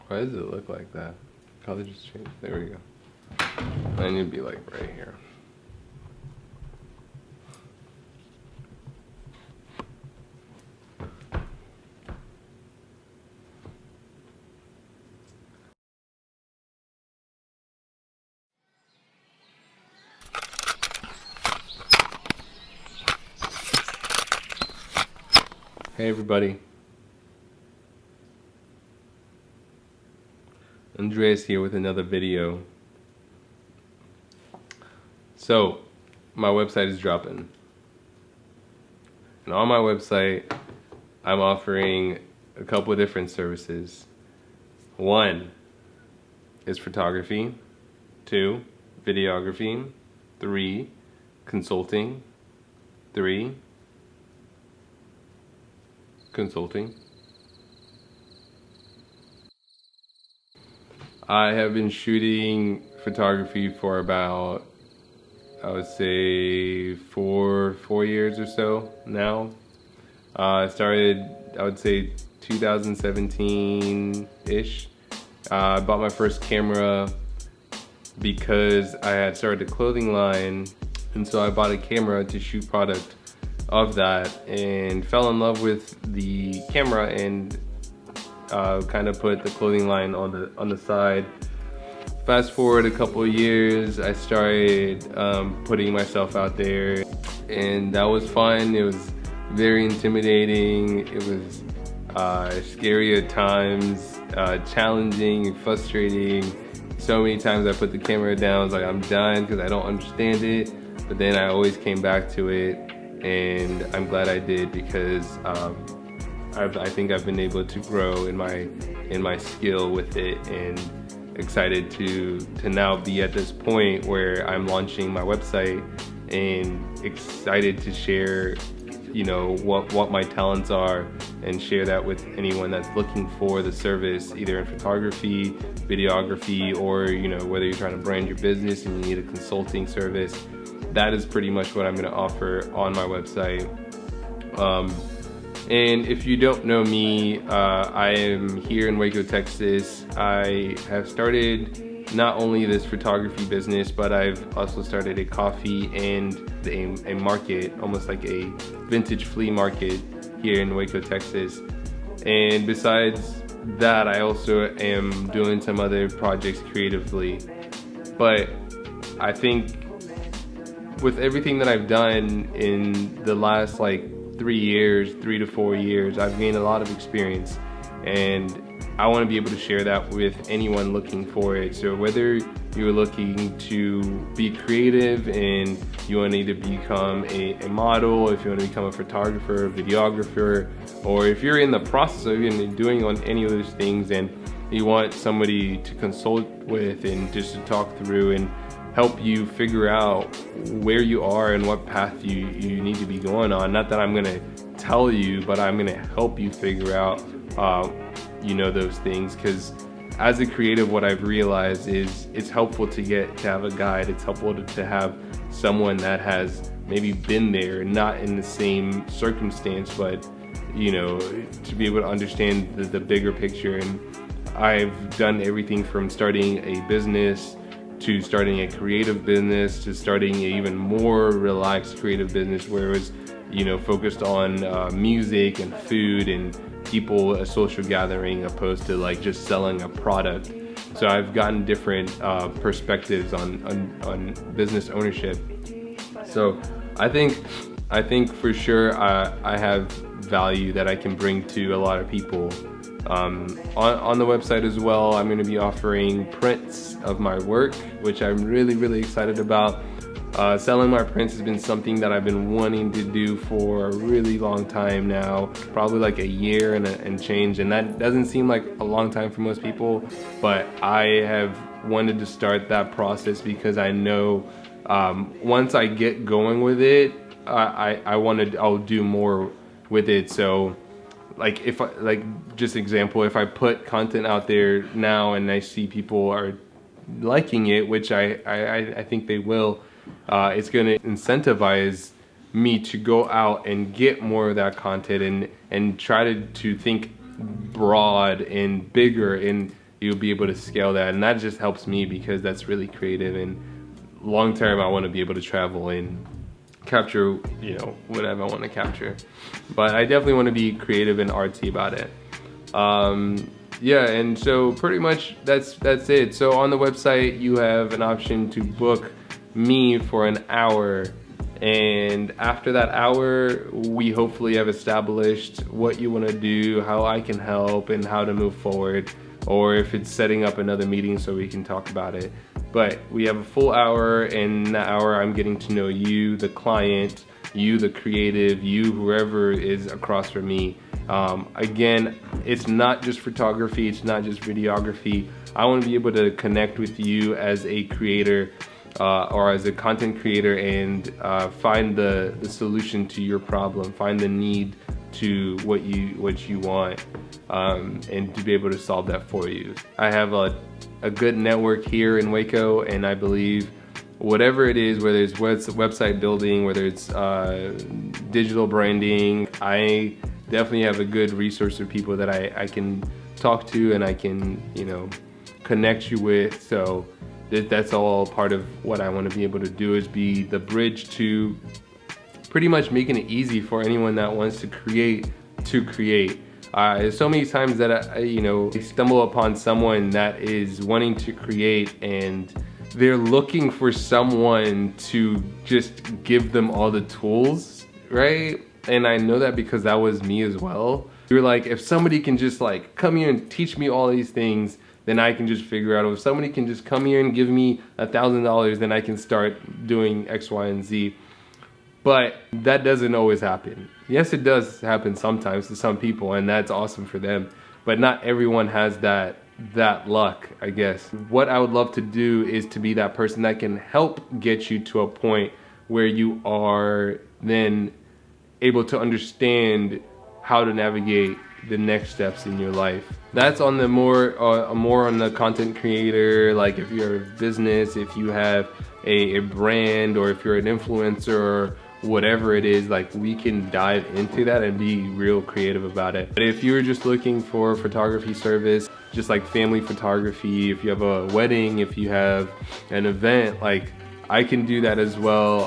Why does it look like that? Color just changed. There we go. I need to be like right here. Hey everybody. Andreas here with another video. So, my website is dropping. And on my website, I'm offering a couple of different services. One is photography. 2, videography. 3, consulting. 3, consulting. I have been shooting photography for about, I would say, four years or so now. I started, I would say, 2017-ish. I bought my first camera because I had started a clothing line, and so I bought a camera to shoot product of that and fell in love with the camera and kind of put the clothing line on the side. Fast forward a couple of years, I started putting myself out there, and that was fun. It was very intimidating. It was scary at times, challenging, frustrating. So many times I put the camera down, I was like, I'm done because I don't understand it. But then I always came back to it, and I'm glad I did because I think I've been able to grow in my skill with it, and excited to now be at this point where I'm launching my website and excited to share, you know, what my talents are and share that with anyone that's looking for the service, either in photography, videography, or, you know, whether you're trying to brand your business and you need a consulting service. That is pretty much what I'm going to offer on my website. And if you don't know me, I am here in Waco, Texas. I have started not only this photography business, but I've also started a coffee and a market, almost like a vintage flea market here in Waco, Texas. And besides that, I also am doing some other projects creatively. But I think with everything that I've done in the last 3 to 4 years, I've gained a lot of experience, and I want to be able to share that with anyone looking for it. So whether you're looking to be creative and you want to either become a model, if you want to become a photographer, a videographer, or if you're in the process of even doing on any of those things and you want somebody to consult with and just to talk through and help you figure out where you are and what path you need to be going on. Not that I'm gonna tell you, but I'm gonna help you figure out you know, those things, because as a creative, what I've realized is it's helpful to have a guide. It's helpful to have someone that has maybe been there, not in the same circumstance, but, you know, to be able to understand the bigger picture. And I've done everything from starting a business to starting a creative business to starting an even more relaxed creative business where it was, you know, focused on music and food and people, a social gathering, opposed to like just selling a product. So I've gotten different perspectives on business ownership. So I think for sure I have value that I can bring to a lot of people. On the website as well, I'm going to be offering prints of my work, which I'm really excited about. Selling my prints has been something that I've been wanting to do for a really long time now, probably like a year and change, and that doesn't seem like a long time for most people, but I have wanted to start that process because I know once I get going with it, I'll do more with it. So like just example, if I put content out there now and I see people are liking it, which I think they will, it's going to incentivize me to go out and get more of that content and try to think broad and bigger and you'll be able to scale that. And that just helps me because that's really creative, and long term I want to be able to travel and capture, you know, whatever I want to capture. But I definitely want to be creative and artsy about it. Yeah, and so pretty much that's it. So on the website you have an option to book me for an hour, and after that hour we hopefully have established what you want to do, how I can help, and how to move forward, or if it's setting up another meeting so we can talk about it. But we have a full hour, and in that hour I'm getting to know you, the client, you, the creative, you, whoever is across from me. Again, it's not just photography, it's not just videography. I want to be able to connect with you as a creator or as a content creator, and find the solution to your problem, find the need to what you want, and to be able to solve that for you. I have a good network here in Waco, and I believe whatever it is, whether it's website building, whether it's digital branding, I definitely have a good resource of people that I can talk to and I can, you know, connect you with. So that's all part of what I want to be able to do, is be the bridge to pretty much making it easy for anyone that wants to create. There's so many times that I stumble upon someone that is wanting to create, and they're looking for someone to just give them all the tools, right? And I know that because that was me as well. You're like, if somebody can just like come here and teach me all these things, then I can just figure out. If somebody can just come here and give me $1,000, then I can start doing X, Y, and Z. But that doesn't always happen. Yes, it does happen sometimes to some people, and that's awesome for them. But not everyone has that luck, I guess. What I would love to do is to be that person that can help get you to a point where you are then able to understand how to navigate the next steps in your life. That's on the more on the content creator, like if you're a business, if you have a brand, or if you're an influencer, or whatever it is, like we can dive into that and be real creative about it. But if you're just looking for photography service, just like family photography, if you have a wedding, if you have an event, like I can do that as well.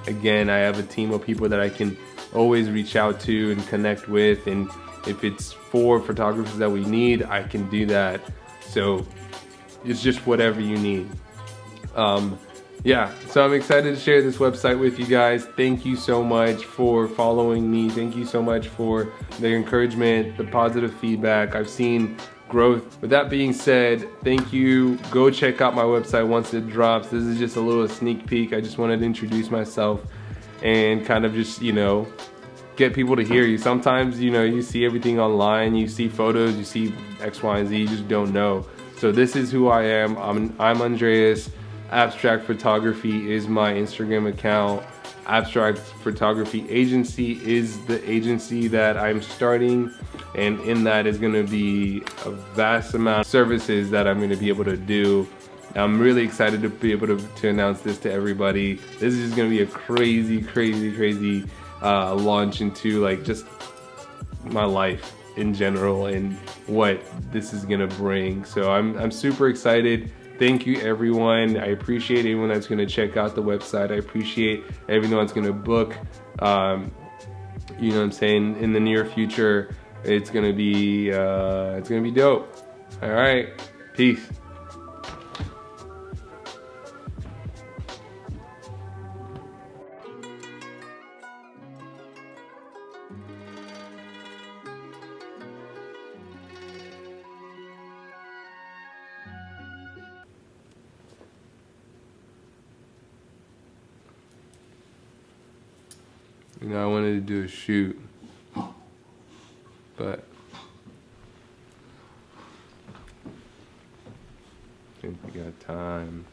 Again, I have a team of people that I can always reach out to and connect with, and if it's 4 photographers that we need, I can do that. So it's just whatever you need. Yeah, so I'm excited to share this website with you guys. Thank you so much for following me. Thank you so much for the encouragement, the positive feedback. I've seen growth. With that being said, thank you. Go check out my website once it drops. This is just a little sneak peek. I just wanted to introduce myself and kind of just, get people to hear you. Sometimes, you see everything online, you see photos, you see X, Y, and Z, you just don't know. So this is who I am. I'm Andreas. Abstract Photography is my Instagram account. Abstract Photography Agency is the agency that I'm starting, and in that is going to be a vast amount of services that I'm going to be able to do. I'm really excited to be able to announce this to everybody. This is just going to be a crazy launch into like just my life in general and what this is going to bring. So I'm super excited. Thank you, everyone. I appreciate anyone that's going to check out the website. I appreciate everyone that's going to book. You know what I'm saying? In the near future, it's going to be dope. All right, peace. I wanted to do a shoot, but I think we got time.